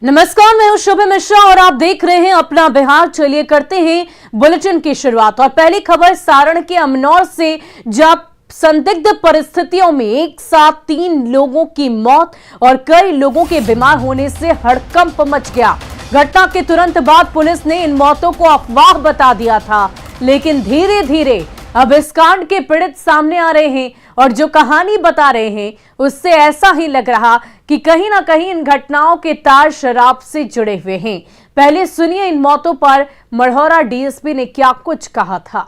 नमस्कार, मैं हूं शुभ मिश्रा और आप देख रहे हैं अपना बिहार। चलिए करते हैं बुलेटिन की शुरुआत। और पहली खबर सारण के अमनौर से, जहां संदिग्ध परिस्थितियों में एक साथ 3 लोगों की मौत और कई लोगों के बीमार होने से हड़कंप मच गया। घटना के तुरंत बाद पुलिस ने इन मौतों को अफवाह बता दिया था, लेकिन धीरे धीरे अब इस कांड के पीड़ित सामने आ रहे हैं और जो कहानी बता रहे हैं उससे ऐसा ही लग रहा कि कहीं ना कहीं इन घटनाओं के तार शराब से जुड़े हुए हैं। पहले सुनिए इन मौतों पर मढ़ौरा डीएसपी ने क्या कुछ कहा था।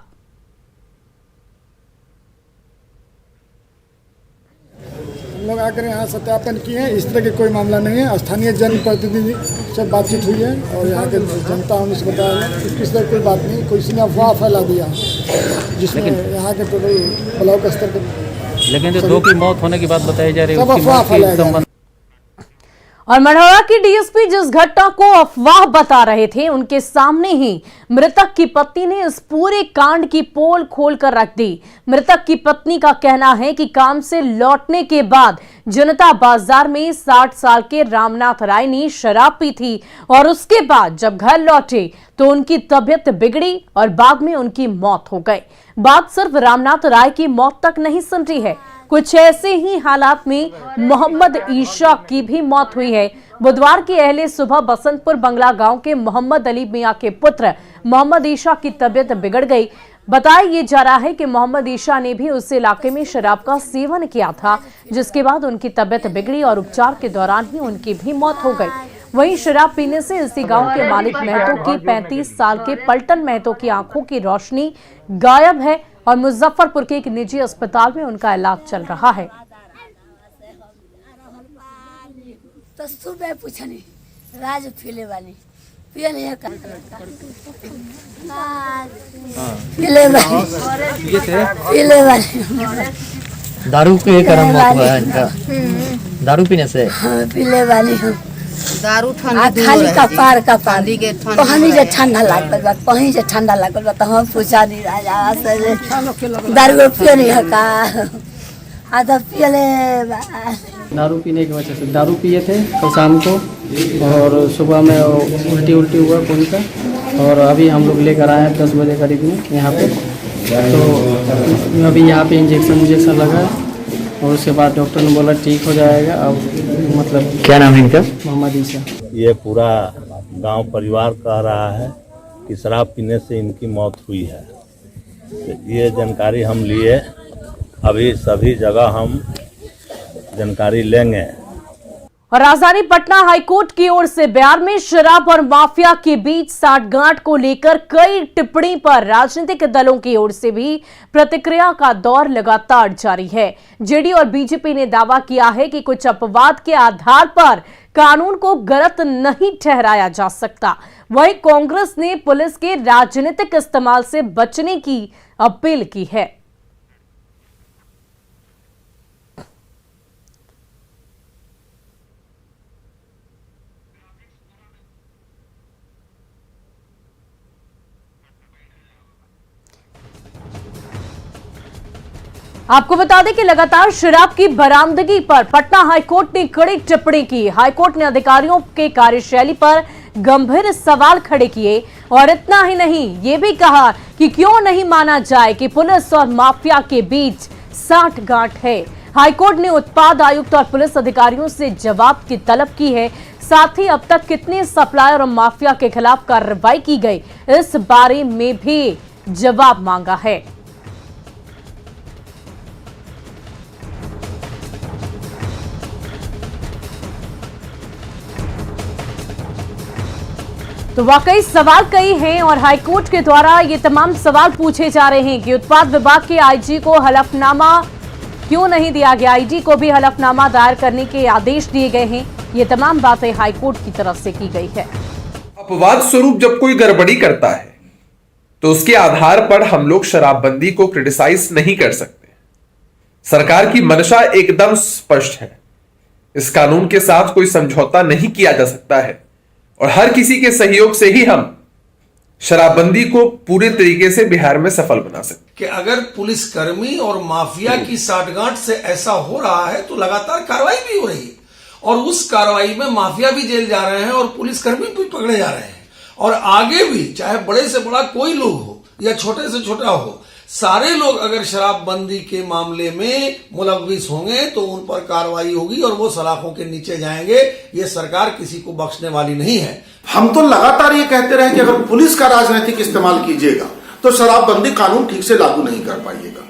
हम लोग आकर यहाँ सत्यापन किए हैं, इस तरह के कोई मामला नहीं है। स्थानीय जनप्रतिनिधि से बातचीत हुई है और यहाँ के जनता हमने से बताया है कि किस तरह कोई बात नहीं, कोई किसी ने अफवाह फैला दिया जिसमें यहाँ के टोटल ब्लॉक स्तर पर। लेकिन जो 2 की मौत होने की बात बताई जा रही है, सब अफवाह फैलाया। और मढ़ौरा की डीएसपी जिस घटना को अफवाह बता रहे थे, उनके सामने ही मृतक की पत्नी ने इस पूरे कांड की पोल खोल कर रख दी। मृतक की पत्नी का कहना है कि काम से लौटने के बाद जनता बाजार में 60 साल के रामनाथ राय ने शराब पी थी और उसके बाद जब घर लौटे तो उनकी तबीयत बिगड़ी और बाद में उनकी मौत हो गई। बात सिर्फ रामनाथ राय की मौत तक नहीं समझी है, कुछ ऐसे ही हालात में मोहम्मद ईशा की भी मौत हुई है। बुधवार की अहले सुबह बसंतपुर बंगला गांव के मोहम्मद अली मियां के पुत्र मोहम्मद ईशा की तबीयत बिगड़ गई। बताया जा रहा है कि मोहम्मद ईशा ने भी उस इलाके में शराब का सेवन किया था, जिसके बाद उनकी तबीयत बिगड़ी और उपचार के दौरान ही उनकी भी मौत हो गई। वहीं शराब पीने से इसी गांव के मालिक महतो की 35 साल के पलटन महतो की आंखों की रोशनी गायब है और मुजफ्फरपुर के एक निजी अस्पताल में उनका इलाज चल रहा है। तो सुबह पूछनी राज पीले वाली पियल है का पीले वाली दारू के कारण मौत हुआ है इनका। दारू पीने से पीले वाली दारू खाली कपार पानी के कहीं जे ठंडा लागल बा, कहीं जे ठंडा लागल बा, तो हम पूछा नहीं राजा से दारू पिए नहीं है का आधा पियले। दारू पीने की वजह से दारू पिए थे कल शाम को और सुबह में उल्टी हुआ खून का, और अभी हम लोग लेकर आए हैं 10 बजे करीब में यहाँ पे। तो अभी यहाँ पे इंजेक्शन लगा है और उसके बाद डॉक्टर ने बोला ठीक हो जाएगा। अब मतलब क्या नाम है इनका? मोहम्मद ईशा। ये पूरा गांव परिवार कह रहा है कि शराब पीने से इनकी मौत हुई है। तो ये जानकारी हम लिए, अभी सभी जगह हम जानकारी लेंगे। और राजधानी पटना हाईकोर्ट की ओर से बिहार में शराब और माफिया के बीच साठगांठ को लेकर कई टिप्पणी पर राजनीतिक दलों की ओर से भी प्रतिक्रिया का दौर लगातार जारी है। जेडी और बीजेपी ने दावा किया है कि कुछ अपवाद के आधार पर कानून को गलत नहीं ठहराया जा सकता। वहीं कांग्रेस ने पुलिस के राजनीतिक इस्तेमाल से बचने की अपील की है। आपको बता दें कि लगातार शराब की बरामदगी पर पटना हाईकोर्ट ने कड़ी टिप्पणी की। हाईकोर्ट ने अधिकारियों के कार्यशैली पर गंभीर सवाल खड़े किए और इतना ही नहीं, ये भी कहा कि क्यों नहीं माना जाए कि पुलिस और माफिया के बीच साठगांठ है। हाईकोर्ट ने उत्पाद आयुक्त और पुलिस अधिकारियों से जवाब की तलब की है। साथ ही अब तक कितने सप्लायर और माफिया के खिलाफ कार्रवाई की गई, इस बारे में भी जवाब मांगा है। तो वाकई सवाल कई हैं और हाईकोर्ट के द्वारा ये तमाम सवाल पूछे जा रहे हैं कि उत्पाद विभाग के आईजी को हलफनामा क्यों नहीं दिया गया, आईजी को भी हलफनामा दायर करने के आदेश दिए गए हैं। ये तमाम बातें हाईकोर्ट की तरफ से की गई है। अपवाद स्वरूप जब कोई गड़बड़ी करता है तो उसके आधार पर हम लोग शराबबंदी को क्रिटिसाइज नहीं कर सकते। सरकार की मंशा एकदम स्पष्ट है, इस कानून के साथ कोई समझौता नहीं किया जा सकता है और हर किसी के सहयोग से ही हम शराबबंदी को पूरे तरीके से बिहार में सफल बना सकते। कि अगर पुलिसकर्मी और माफिया की साठगांठ से ऐसा हो रहा है तो लगातार कार्रवाई भी हो रही है और उस कार्रवाई में माफिया भी जेल जा रहे हैं और पुलिसकर्मी भी पकड़े जा रहे हैं। और आगे भी चाहे बड़े से बड़ा कोई लोग हो या छोटे से छोटा हो, सारे लोग अगर शराबबंदी के मामले में मुलव्विस होंगे तो उन पर कार्रवाई होगी और वो सलाखों के नीचे जाएंगे। ये सरकार किसी को बख्शने वाली नहीं है। हम तो लगातार ये कहते रहे कि अगर पुलिस का राजनीतिक इस्तेमाल कीजिएगा तो शराबबंदी कानून ठीक से लागू नहीं कर पाइएगा।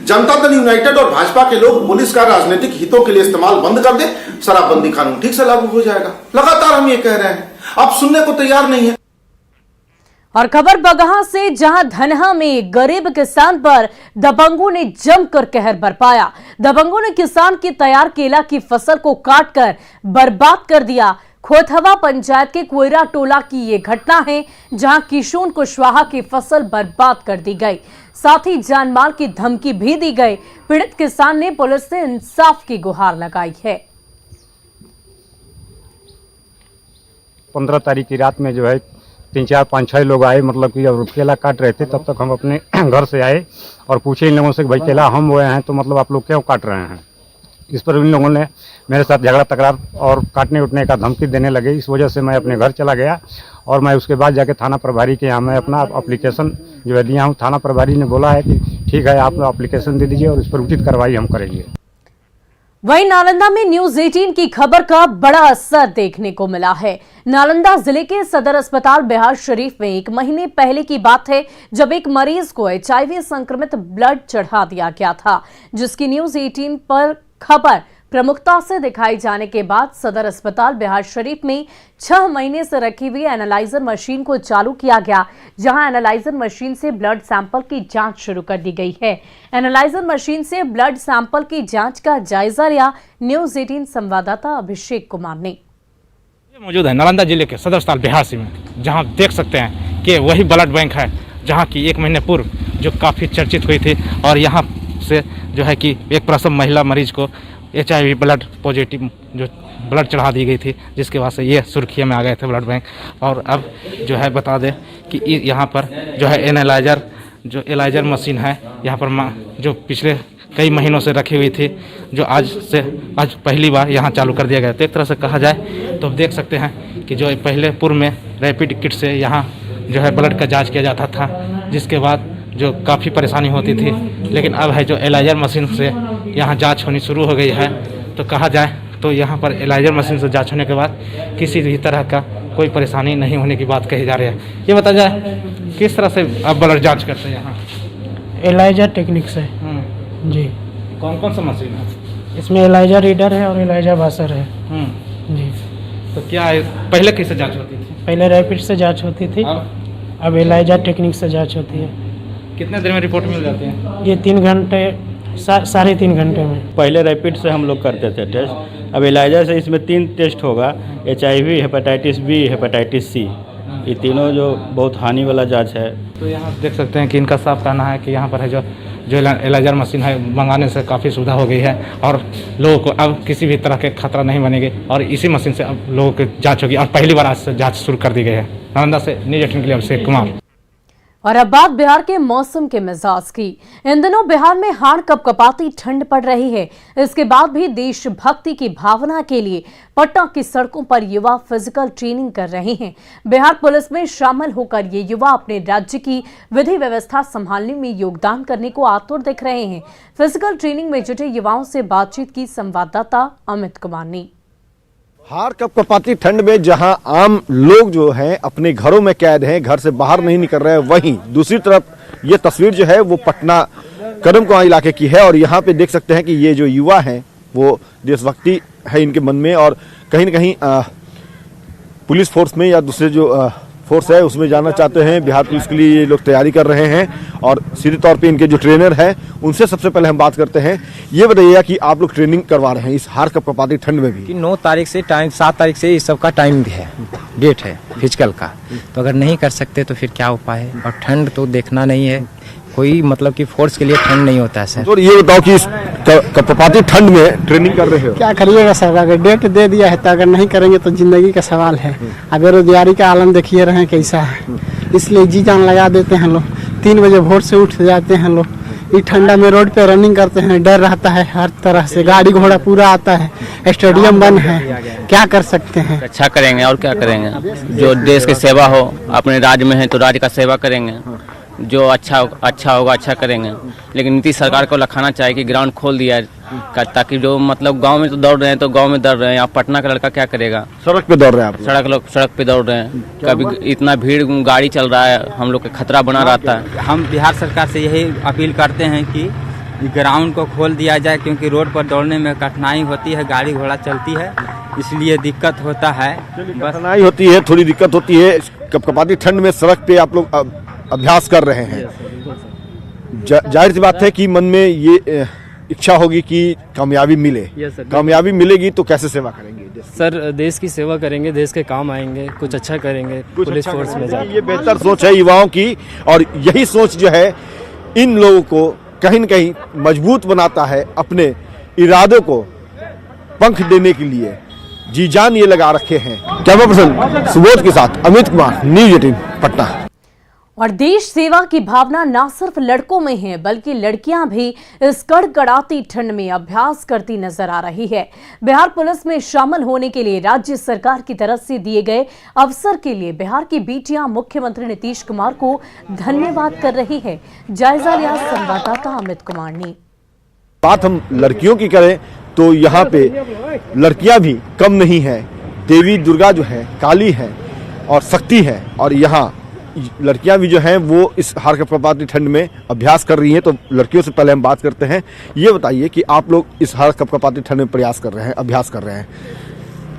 जनता दल यूनाइटेड और भाजपा के लोग पुलिस का राजनीतिक हितों के लिए इस्तेमाल बंद कर दे, शराबबंदी कानून ठीक से लागू हो जाएगा। लगातार हम ये कह रहे हैं, आप सुनने को तैयार नहीं है। और खबर बगहा से, जहां धनहा में गरीब किसान पर दबंगों ने जमकर कहर बरपाया। दबंगों ने किसान की तैयार केला की फसल को काटकर बर्बाद कर दिया। खोथवा पंचायत के कोयरा टोला की ये घटना है, जहां किशोर कुशवाहा की फसल बर्बाद कर दी गई, साथ ही जानमाल की धमकी भी दी गई। पीड़ित किसान ने पुलिस से इंसाफ की गुहार लगाई है। 15 तारीख की रात में जो है 3, 4, 5, 6 लोग आए, मतलब कि जब केला काट रहे थे तब तक हम अपने घर से आए और पूछे इन लोगों से कि भाई केला हम बोए हैं तो मतलब आप लोग क्यों काट रहे हैं। इस पर इन लोगों ने मेरे साथ झगड़ा तकरार और काटने उठने का धमकी देने लगे। इस वजह से मैं अपने घर चला गया और मैं उसके बाद जाके थाना प्रभारी के यहाँ मैं अपना एप्लीकेशन जो है दिया हूँ। थाना प्रभारी ने बोला है कि ठीक है, आप एप्लीकेशन दे दीजिए और इस पर उचित कार्रवाई हम करेंगे। वहीं नालंदा में न्यूज 18 की खबर का बड़ा असर देखने को मिला है। नालंदा जिले के सदर अस्पताल बिहार शरीफ में 1 महीने पहले की बात है, जब एक मरीज को HIV संक्रमित ब्लड चढ़ा दिया गया था, जिसकी न्यूज 18 पर खबर प्रमुखता से दिखाई जाने के बाद सदर अस्पताल बिहार शरीफ में 6 महीने से रखी हुई एनालाइजर मशीन को चालू किया गया, जहां एनालाइजर मशीन से ब्लड सैंपल की जांच शुरू कर दी गई है। एनालाइजर मशीन से ब्लड सैंपल की जांच का जायजा लिया न्यूज 18 संवाददाता अभिषेक कुमार ने। मौजूद है नालंदा जिले के सदर अस्पताल बिहार में, जहां देख सकते हैं कि वही ब्लड बैंक है जहां की 1 महीने पूर्व जो काफ़ी चर्चित हुई थी और यहां से जो है कि एक प्रसव महिला मरीज को HIV ब्लड पॉजिटिव जो ब्लड चढ़ा दी गई थी, जिसके वजह से ये सुर्खियों में आ गए थे ब्लड बैंक। और अब जो है बता दें कि यहाँ पर जो है एनालाइजर मशीन है यहाँ पर जो पिछले कई महीनों से रखी हुई थी, जो आज पहली बार यहाँ चालू कर दिया गया। तो एक तरह से कहा जाए तो आप देख सकते हैं कि जो पहले पूर्व में रैपिड किट से यहाँ जो है ब्लड का जाँच किया जाता था, जिसके बाद जो काफ़ी परेशानी होती थी, लेकिन अब है जो एनालाइजर मशीन से यहाँ जांच होनी शुरू हो गई है। तो कहा जाए तो यहाँ पर एनालाइजर मशीन से जांच होने के बाद किसी भी तरह का कोई परेशानी नहीं होने की बात कही जा रही है। ये बता जाए किस तरह से अब ब्लड जांच करते हैं यहाँ? एलाइजर टेक्निक से जी। कौन कौन सा मशीन है? इसमें एलाइजर रीडर है और एलाइजर बासर है जी। तो क्या पहले कैसे जाँच होती थी? पहले रैपिड से जाँच होती थी, अब एलाइजर टेक्निक से जाँच होती है। कितने देर में रिपोर्ट मिल जाती है? ये 3 घंटे 3.5 घंटे में। पहले रैपिड से हम लोग करते थे टेस्ट, अब एलाइजर से इसमें 3 टेस्ट होगा, HIV, hepatitis B, hepatitis C। ये तीनों जो बहुत हानि वाला जांच है। तो यहाँ देख सकते हैं कि इनका साफ कहना है कि यहाँ पर है जो एलाइजर मशीन है मंगाने से काफ़ी सुविधा हो गई है और लोगों को अब किसी भी तरह के खतरा नहीं बनेगी और इसी मशीन से अब लोगों की जाँच होगी और पहली बार आज से जाँच शुरू कर दी गई है। नालंदा से न्यूज 18 के लिए अभिषेक कुमार। और अब बात बिहार के मौसम के मिजाज की। इन दिनों बिहार में हाड़ कपकपाती ठंड पड़ रही है। इसके बाद भी देशभक्ति की भावना के लिए पटना की सड़कों पर युवा फिजिकल ट्रेनिंग कर रहे हैं। बिहार पुलिस में शामिल होकर ये युवा अपने राज्य की विधि व्यवस्था संभालने में योगदान करने को आतुर दिख रहे हैं। फिजिकल ट्रेनिंग में जुटे युवाओं से बातचीत की संवाददाता अमित कुमार ने। हाड़ कपकपाती ठंड में जहां आम लोग जो हैं अपने घरों में कैद हैं, घर से बाहर नहीं निकल रहे हैं, वहीं दूसरी तरफ ये तस्वीर जो है वो पटना कदमकुआं इलाके की है और यहाँ पे देख सकते हैं कि ये जो युवा हैं वो देशभक्ति है इनके मन में और कहीं न कहीं पुलिस फोर्स में या दूसरे जो फोर्स है उसमें जाना चाहते हैं। बिहार पुलिस के लिए ये लोग तैयारी कर रहे हैं और सीधे तौर पे इनके जो ट्रेनर हैं उनसे सबसे पहले हम बात करते हैं। ये बताइएगा कि आप लोग ट्रेनिंग करवा रहे हैं इस हाड़ कपकपाती ठंड में भी? 9 तारीख से 7 तारीख से इस सब का टाइम है, डेट है फिजिकल का, तो अगर नहीं कर सकते तो फिर क्या उपाय है। और ठंड तो देखना नहीं है, कोई मतलब कि फोर्स के लिए ठंड नहीं होता है सर। तो ये बताओ कि इस कपकपाती ठंड में ट्रेनिंग कर रहे हो, क्या करिएगा सर? अगर डेट दे दिया है तो अगर नहीं करेंगे तो जिंदगी का सवाल है। अब बेरोजगारी का आलम देखिए रहे कैसा है, इसलिए जी जान लगा देते हैं लोग। 3 बजे भोर से उठ जाते हैं लोग, इस ठंडा में रोड पे रनिंग करते हैं, डर रहता है हर तरह से, गाड़ी घोड़ा पूरा आता है, स्टेडियम बंद है, क्या कर सकते हैं। अच्छा करेंगे और क्या करेंगे, जो देश की सेवा हो, अपने राज्य में है तो राज्य का सेवा करेंगे, जो अच्छा होगा अच्छा करेंगे। लेकिन नीतीश सरकार को लखाना चाहिए कि ग्राउंड खोल दिया है, ताकि जो मतलब गांव में तो दौड़ रहे हैं तो गांव में दौड़ रहे हैं, यहाँ पटना का लड़का क्या करेगा, सड़क पे दौड़ रहे हैं आप? सड़क पे दौड़ रहे हैं, कभी इतना भीड़ गाड़ी चल रहा है, हम लोग का खतरा बना रहता है। हम बिहार सरकार से यही अपील करते हैं कि ग्राउंड को खोल दिया जाए, क्योंकि रोड पर दौड़ने में कठिनाई होती है, गाड़ी घोड़ा चलती है, इसलिए दिक्कत होता है। कठिनाई होती है, थोड़ी दिक्कत होती है। कपकपाती ठंड में सड़क पे आप लोग अभ्यास कर रहे हैं, जाहिर सी बात है कि मन में ये इच्छा होगी कि कामयाबी मिले। कामयाबी मिलेगी तो कैसे सेवा करेंगे? सर देश की सेवा करेंगे, देश के काम आएंगे, कुछ अच्छा करेंगे, पुलिस फोर्स में जाएंगे। ये बेहतर सोच है युवाओं की, और यही सोच जो है इन लोगों को कहीं न कहीं मजबूत बनाता है, अपने इरादों को पंख देने के लिए जी जान ये लगा रखे हैं। कैमरा पर्सन सुबोध के साथ अमित कुमार, न्यूज़ 18 पटना। और देश सेवा की भावना न सिर्फ लड़कों में है, बल्कि लड़कियां भी इस कड़कड़ाती ठंड में अभ्यास करती नजर आ रही है। बिहार पुलिस में शामिल होने के लिए राज्य सरकार की तरफ से दिए गए अवसर के लिए बिहार की बेटियां मुख्यमंत्री नीतीश कुमार को धन्यवाद कर रही है। जायजा लिया संवाददाता अमित कुमार ने। बात हम लड़कियों की करें तो यहाँ पे लड़कियां भी कम नहीं है। देवी दुर्गा जो है, काली है और शक्ति है, और यहाँ लड़कियां भी जो हैं वो इस हार कपकपाती ठंड में अभ्यास कर रही हैं। तो लड़कियों से पहले हम बात करते हैं। ये बताइए कि आप लोग इस हार कपकपाती ठंड में प्रयास कर रहे हैं, अभ्यास कर रहे हैं,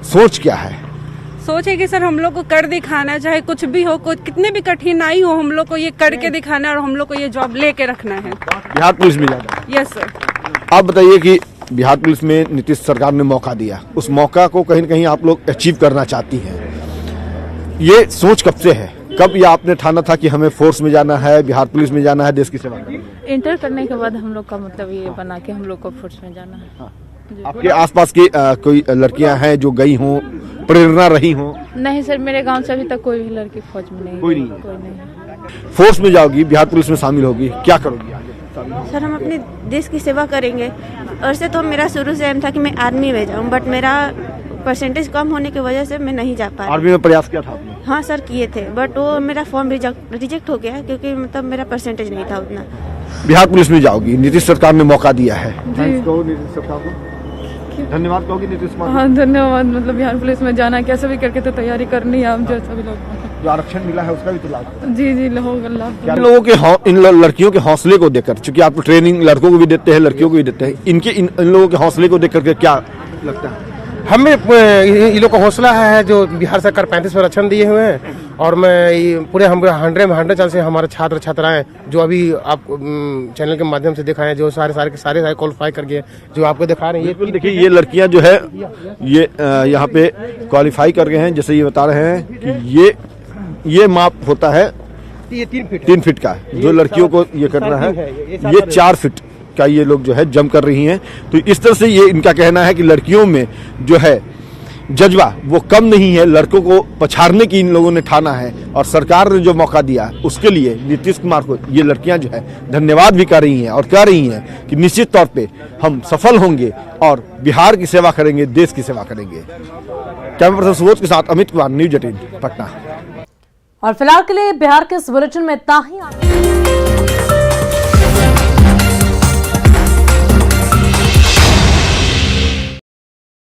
सोच क्या है? सोच है कि सर हम लोग को कर दिखाना, चाहे कुछ भी हो, कुछ कितने भी कठिनाई हो, हम लोग को ये करके दिखाना और हम लोग को ये जॉब लेके रखना है। बिहार पुलिस में जाना है? Yes sir. आप बताइए कि बिहार पुलिस में नीतीश सरकार ने मौका दिया, उस मौका को कहीं न कहीं आप लोग अचीव करना चाहती हैं। ये सोच कब से है? कब ये आपने ठाना था कि हमें फोर्स में जाना है, बिहार पुलिस में जाना है, देश की सेवा करनी है? इंटर करने के बाद हम लोग का मतलब ये बना के हम लोग को फोर्स में जाना है। हाँ। आपके आसपास की कोई लड़कियां हैं जो गई हों, प्रेरणा रही हों? नहीं सर, मेरे गांव से अभी तक कोई भी लड़की फौज में नहीं। कोई नहीं। फोर्स में जाओगी, बिहार पुलिस में शामिल होगी, क्या करोगी आगे? सर हम अपने देश की सेवा करेंगे। और से तो मेरा शुरू से एम था कि मैं आर्मी में जाऊँ, बट मेरा परसेंटेज कम होने की वजह से मैं नहीं जा पाई। आर्मी में प्रयास किया था आपने? हाँ सर किए थे, बट वो मेरा फॉर्म रिजेक्ट हो गया क्योंकि मतलब मेरा परसेंटेज नहीं था उतना। बिहार पुलिस में जाओगी, नीतीश सरकार ने मौका दिया है, कहो नीतीश सरकार को धन्यवाद कहोगी? नीतीश कुमार, हाँ धन्यवाद। मतलब बिहार पुलिस में जाना कैसे भी करके तो तैयारी करनी है हम जैसा भी लोग। जो आरक्षण मिला है उसका भी तो लाभ। जी जी होगा लाभ। लोगों के इन लड़कियों के हौसले को देखकर, चूंकि आप ट्रेनिंग लड़कों को भी देते हैं, लड़कियों को भी देते हैं, इन लोगों के हौसले को देख करके क्या लगता है? हमें ये लोग का हौसला है जो बिहार सरकार 35 पर आरक्षण दिए हुए हैं, और मैं पूरे हम 100 चांस से हमारे छात्र छात्राएं जो अभी आप चैनल के माध्यम से दिखाए, जो सारे क्वालिफाई करके जो आपको दिखा रहे हैं। ये देखिए, ये लड़कियां जो है ये यहाँ पे क्वालिफाई कर गए हैं। जैसे ये बता रहे हैं कि ये माप होता है 3 फीट का, जो लड़कियों को ये करना है, ये 4 फीट का ये लोग जो है जंप कर रही हैं। तो इस तरह से ये इनका कहना है कि लड़कियों में जो है जज्बा वो कम नहीं है, लड़कों को पछाड़ने की इन लोगों ने ठाना है, और सरकार ने जो मौका दिया उसके लिए नीतीश कुमार को ये लड़कियां जो है धन्यवाद भी कर रही हैं, और कह रही हैं कि निश्चित तौर पे हम सफल होंगे और बिहार की सेवा करेंगे, देश की सेवा करेंगे। कैमरा पर्सन सुबोध के साथ अमित कुमार, न्यूज़ 18 पटना। और फिलहाल के लिए बिहार के इस बुलेटिन में इतना ही।